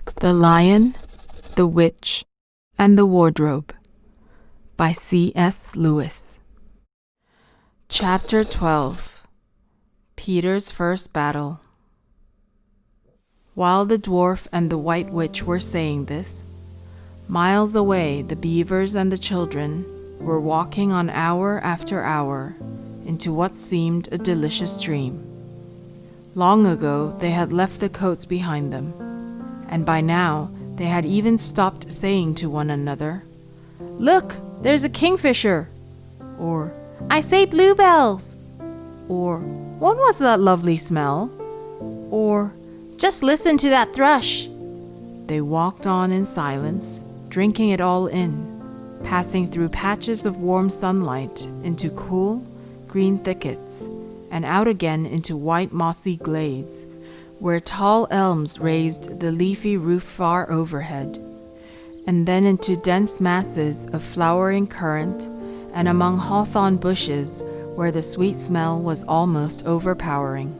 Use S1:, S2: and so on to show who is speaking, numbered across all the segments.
S1: The Lion, the Witch, and the Wardrobe by C.S. Lewis. Chapter 12. Peter's First Battle. While the dwarf and the white witch were saying this, miles away the beavers and the children were walking on hour after hour into what seemed a delicious dream. Long ago they had left the coats behind them, and by now they had even stopped saying to one another, "Look, there's a kingfisher," or "I say bluebells," or "What was that lovely smell?" or "Just listen to that thrush." They walked on in silence, drinking it all in, passing through patches of warm sunlight into cool, green thickets, and out again into white mossy glades, where tall elms raised the leafy roof far overhead, and then into dense masses of flowering currant, and among hawthorn bushes where the sweet smell was almost overpowering.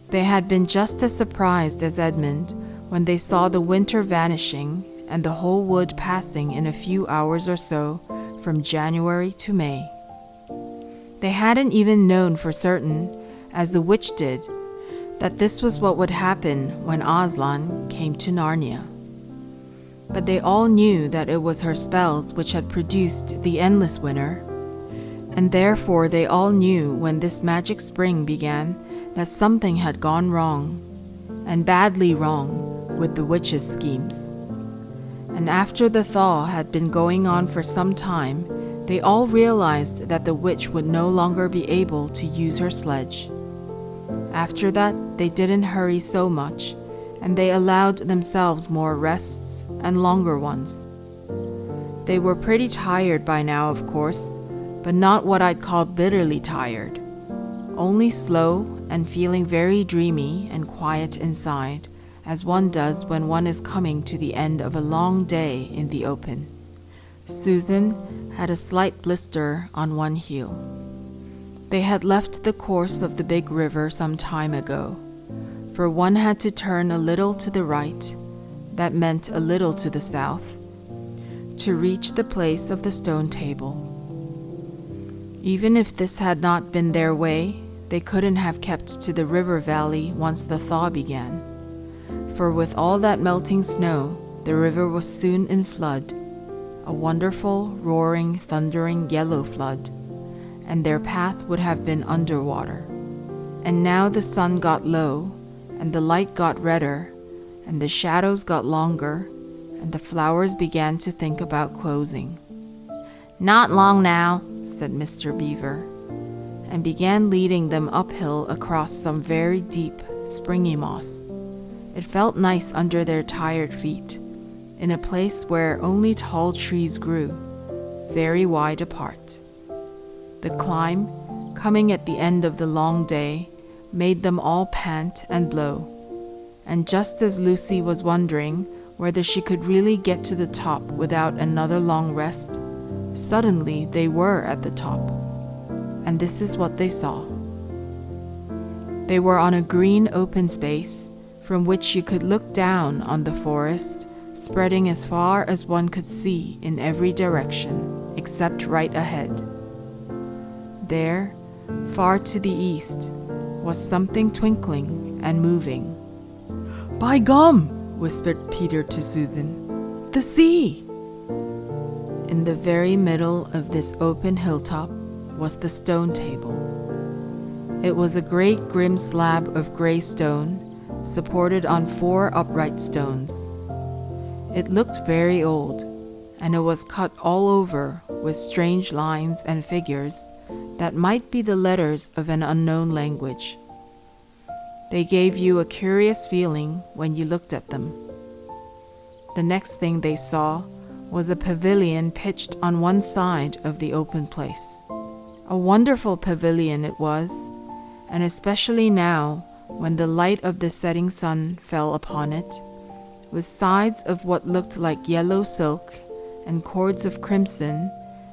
S1: They had been just as surprised as Edmund when they saw the winter vanishing and the whole wood passing in a few hours or so from January to May. They hadn't even known for certain, as the witch did, that this was what would happen when Aslan came to Narnia. But they all knew that it was her spells which had produced the endless winter, and therefore they all knew when this magic spring began that something had gone wrong, and badly wrong, with the witch's schemes. And after the thaw had been going on for some time, they all realized that the witch would no longer be able to use her sledge. After that, they didn't hurry so much, and they allowed themselves more rests and longer ones. They were pretty tired by now, of course, but not what I'd call bitterly tired, only slow and feeling very dreamy and quiet inside, as one does when one is coming to the end of a long day in the open. Susan had a slight blister on one heel. They had left the course of the big river some time ago, for one had to turn a little to the right, that meant a little to the south, to reach the place of the stone table. Even if this had not been their way, they couldn't have kept to the river valley once the thaw began, for with all that melting snow, the river was soon in flood, a wonderful, roaring, thundering yellow flood, and their path would have been underwater. And now the sun got low, and the light got redder, and the shadows got longer, and the flowers began to think about closing. "Not long now," said Mr. Beaver, and began leading them uphill across some very deep, springy moss. It felt nice under their tired feet, in a place where only tall trees grew, very wide apart. The climb, coming at the end of the long day, made them all pant and blow, and just as Lucy was wondering whether she could really get to the top without another long rest, suddenly they were at the top, and this is what they saw. They were on a green open space from which you could look down on the forest, spreading as far as one could see in every direction, except right ahead. There, far to the east, was something twinkling and moving. "By gum!" whispered Peter to Susan. "The sea!" In the very middle of this open hilltop was the stone table. It was a great grim slab of gray stone, supported on 4 upright stones. It looked very old, and it was cut all over with strange lines and figures that might be the letters of an unknown language. They gave you a curious feeling when you looked at them. The next thing they saw was a pavilion pitched on one side of the open place. A wonderful pavilion it was, and especially now when the light of the setting sun fell upon it, with sides of what looked like yellow silk, and cords of crimson,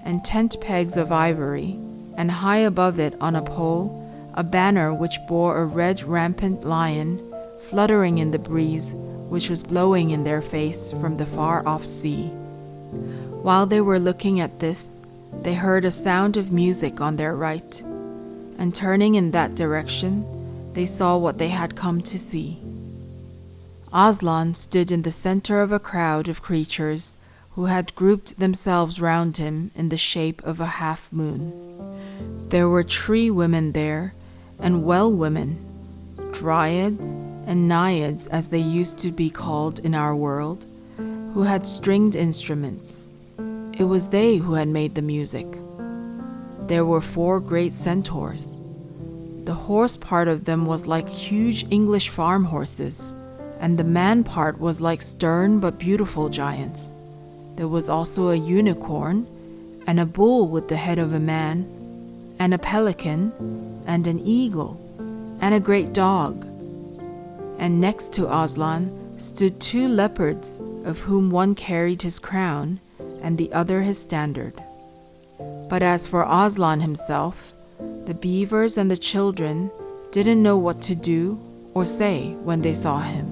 S1: and tent pegs of ivory, and high above it on a pole, a banner which bore a red rampant lion, fluttering in the breeze which was blowing in their face from the far-off sea. While they were looking at this, they heard a sound of music on their right, and turning in that direction, they saw what they had come to see. Aslan stood in the center of a crowd of creatures who had grouped themselves round him in the shape of a half-moon. There were tree women there, and well women, dryads and naiads as they used to be called in our world, who had stringed instruments. It was they who had made the music. There were 4 great centaurs. The horse part of them was like huge English farm horses, and the man part was like stern but beautiful giants. There was also a unicorn, and a bull with the head of a man, and a pelican, and an eagle, and a great dog. And next to Aslan stood 2 leopards, of whom one carried his crown, and the other his standard. But as for Aslan himself, the beavers and the children didn't know what to do or say when they saw him.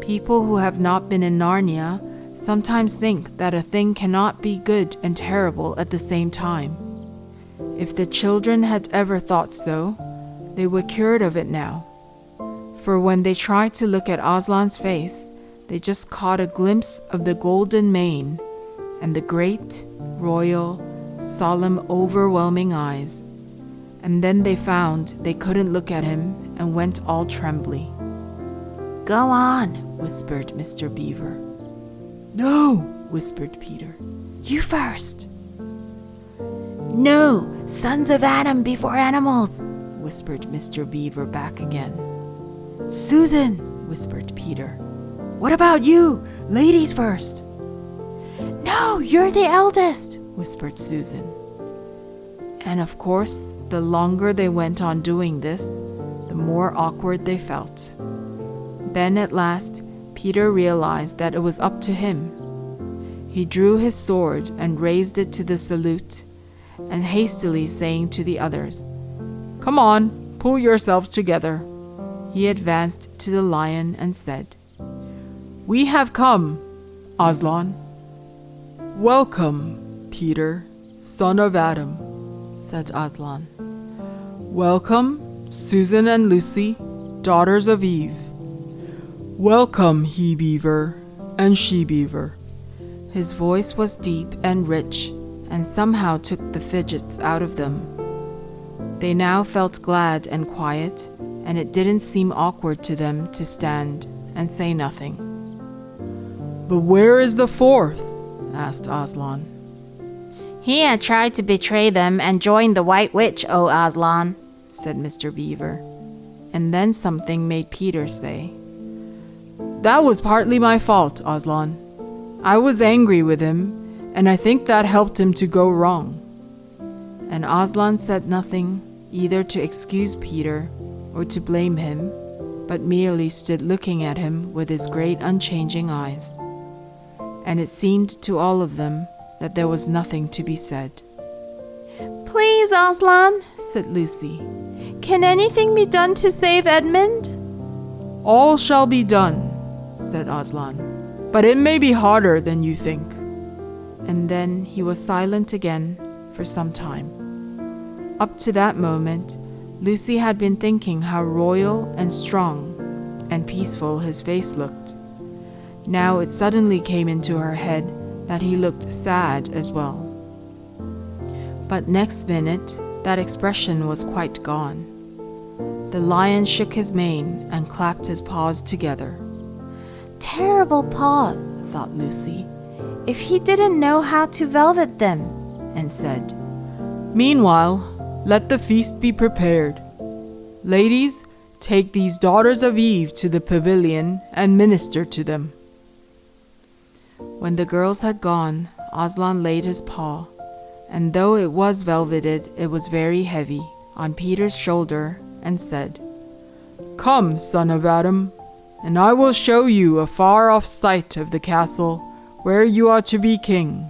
S1: People who have not been in Narnia sometimes think that a thing cannot be good and terrible at the same time. If the children had ever thought so, they were cured of it now. For when they tried to look at Aslan's face, they just caught a glimpse of the golden mane and the great, royal, solemn, overwhelming eyes. And then they found they couldn't look at him and went all trembly. "Go on," whispered Mr. Beaver. "No," whispered Peter. "You first." "No, sons of Adam before animals," whispered Mr. Beaver back again. "Susan," whispered Peter. "What about you? Ladies first." "No, you're the eldest," whispered Susan. And of course, the longer they went on doing this, the more awkward they felt. Then at last, Peter realized that it was up to him. He drew his sword and raised it to the salute, and hastily saying to the others, "Come on, pull yourselves together," he advanced to the lion and said, "We have come, Aslan." "Welcome, Peter, son of Adam," said Aslan. "Welcome, Susan and Lucy, daughters of Eve. Welcome, he-beaver and she-beaver." His voice was deep and rich, and somehow took the fidgets out of them. They now felt glad and quiet, and it didn't seem awkward to them to stand and say nothing. "But where is the 4th?" asked Aslan.
S2: "He had tried to betray them and join the White Witch, O Aslan,"
S1: said Mr. Beaver. And then something made Peter say, "That was partly my fault, Aslan. I was angry with him, and I think that helped him to go wrong." And Aslan said nothing, either to excuse Peter or to blame him, but merely stood looking at him with his great unchanging eyes. And it seemed to all of them that there was nothing to be said.
S2: "Please, Aslan," said Lucy, "can anything be done to save Edmund?"
S1: "All shall be done," said Aslan, "but it may be harder than you think." And then he was silent again for some time. Up to that moment, Lucy had been thinking how royal and strong and peaceful his face looked. Now it suddenly came into her head that he looked sad as well. But next minute, that expression was quite gone. The lion shook his mane and clapped his paws together.
S2: "Terrible paws," thought Lucy. "If he didn't know how to velvet them," and said,
S1: "Meanwhile, let the feast be prepared. Ladies, take these daughters of Eve to the pavilion and minister to them." When the girls had gone, Aslan laid his paw, and though it was velveted, it was very heavy, on Peter's shoulder, and said, "Come, son of Adam, and I will show you a far-off sight of the castle where you are to be king."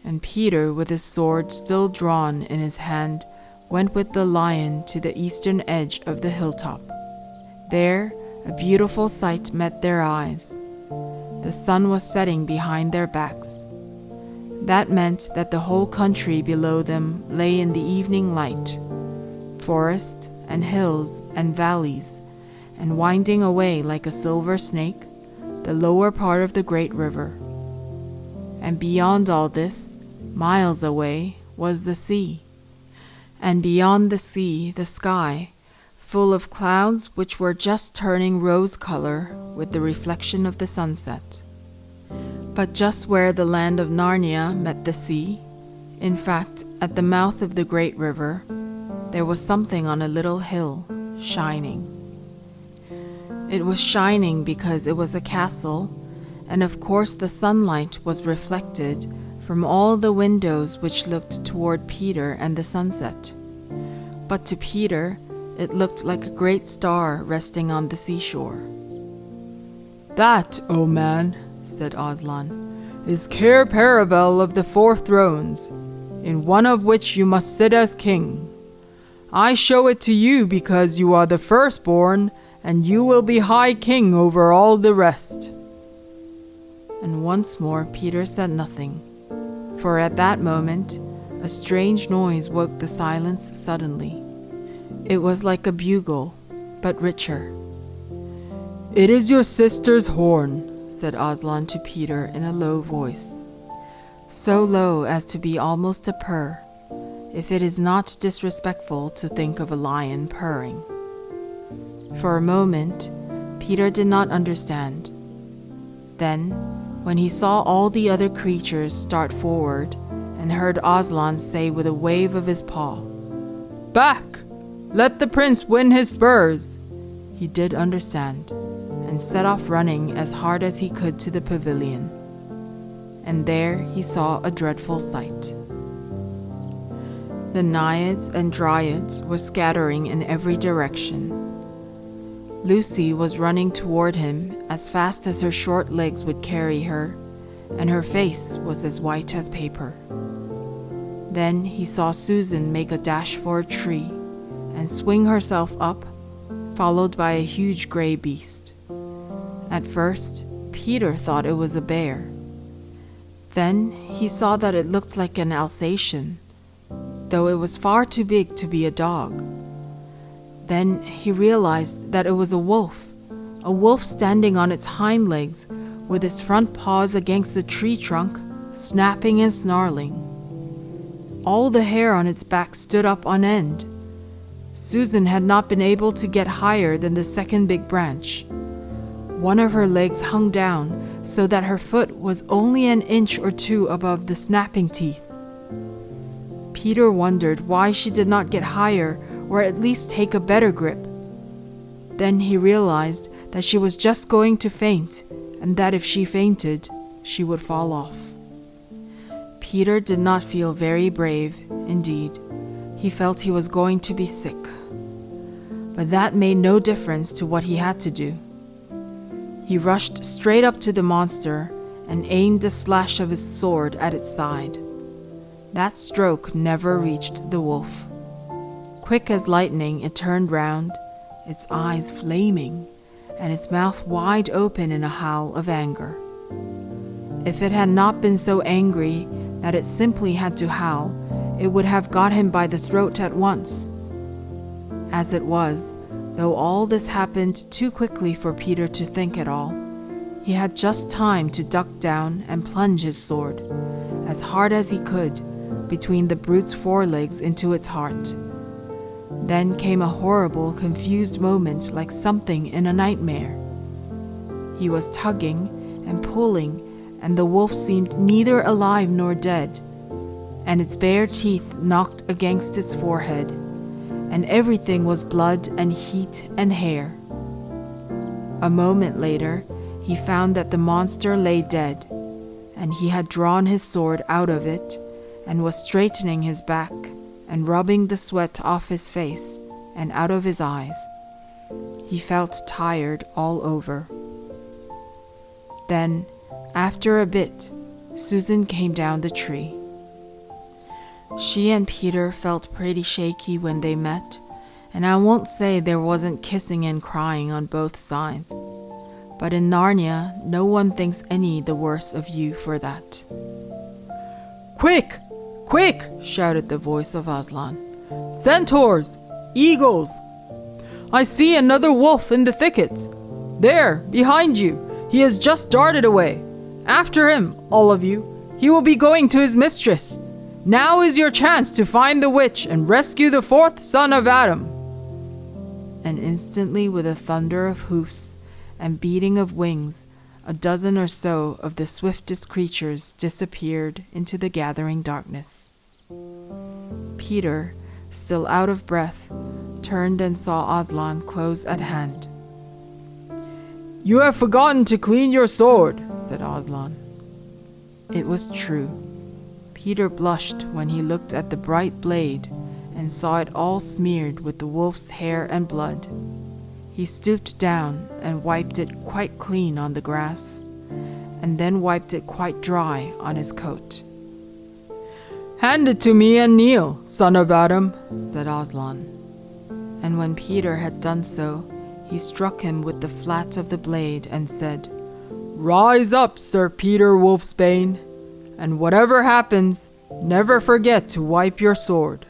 S1: And Peter, with his sword still drawn in his hand, went with the lion to the eastern edge of the hilltop. There, a beautiful sight met their eyes. The sun was setting behind their backs. That meant that the whole country below them lay in the evening light, forest and hills and valleys, and winding away like a silver snake, the lower part of the great river. And beyond all this, miles away, was the sea. And beyond the sea, the sky, full of clouds which were just turning rose color with the reflection of the sunset. But just where the land of Narnia met the sea, in fact, at the mouth of the great river, there was something on a little hill, shining. It was shining because it was a castle, and of course the sunlight was reflected from all the windows which looked toward Peter and the sunset. But to Peter, it looked like a great star resting on the seashore.
S3: "That, O man," said Aslan, "is Cair Paravel of the 4 thrones, in one of which you must sit as king. I show it to you because you are the firstborn, and you will be high king over all the rest."
S1: And once more Peter said nothing, for at that moment a strange noise woke the silence suddenly. It was like a bugle, but richer.
S3: "It is your sister's horn,"
S1: said Aslan to Peter in a low voice, so low as to be almost a purr, if it is not disrespectful to think of a lion purring. For a moment, Peter did not understand. Then, when he saw all the other creatures start forward and heard Aslan say with a wave of his paw,
S3: "Back! Let the prince win his spurs!"
S1: he did understand, and set off running as hard as he could to the pavilion. And there he saw a dreadful sight. The naiads and dryads were scattering in every direction. Lucy was running toward him as fast as her short legs would carry her, and her face was as white as paper. Then he saw Susan make a dash for a tree and swing herself up, followed by a huge gray beast. At first, Peter thought it was a bear. Then he saw that it looked like an Alsatian, though it was far too big to be a dog. Then he realized that it was a wolf standing on its hind legs with its front paws against the tree trunk, snapping and snarling. All the hair on its back stood up on end. Susan had not been able to get higher than the second big branch. One of her legs hung down so that her foot was only an inch or 2 above the snapping teeth. Peter wondered why she did not get higher or at least take a better grip. Then he realized that she was just going to faint, and that if she fainted, she would fall off. Peter did not feel very brave, indeed. He felt he was going to be sick. But that made no difference to what he had to do. He rushed straight up to the monster and aimed the slash of his sword at its side. That stroke never reached the wolf. Quick as lightning, it turned round, its eyes flaming, and its mouth wide open in a howl of anger. If it had not been so angry that it simply had to howl, it would have got him by the throat at once. As it was, though all this happened too quickly for Peter to think at all, he had just time to duck down and plunge his sword, as hard as he could, between the brute's forelegs into its heart. Then came a horrible, confused moment like something in a nightmare. He was tugging and pulling, and the wolf seemed neither alive nor dead, and its bare teeth knocked against its forehead, and everything was blood and heat and hair. A moment later, he found that the monster lay dead, and he had drawn his sword out of it, and was straightening his back and rubbing the sweat off his face and out of his eyes. He felt tired all over. Then, after a bit, Susan came down the tree. She and Peter felt pretty shaky when they met, And I won't say there wasn't kissing and crying on both sides, but in Narnia, no one thinks any the worse of you for that.
S3: Quick! Quick! Shouted the voice of Aslan. Centaurs! Eagles! I see another wolf in the thickets. There, behind you. He has just darted away. After him, all of you. He will be going to his mistress. Now is your chance to find the witch and rescue the fourth son of Adam.
S1: And instantly, with a thunder of hoofs and beating of wings, a dozen or so of the swiftest creatures disappeared into the gathering darkness. Peter, still out of breath, turned and saw Aslan close at hand.
S3: You have forgotten to clean your sword, said Aslan.
S1: It was true. Peter blushed when he looked at the bright blade and saw it all smeared with the wolf's hair and blood. He stooped down and wiped it quite clean on the grass, and then wiped it quite dry on his coat.
S3: Hand it to me and kneel, son of Adam,
S1: said Aslan. And when Peter had done so, he struck him with the flat of the blade and said,
S3: Rise up, Sir Peter Wolfsbane, and whatever happens, never forget to wipe your sword.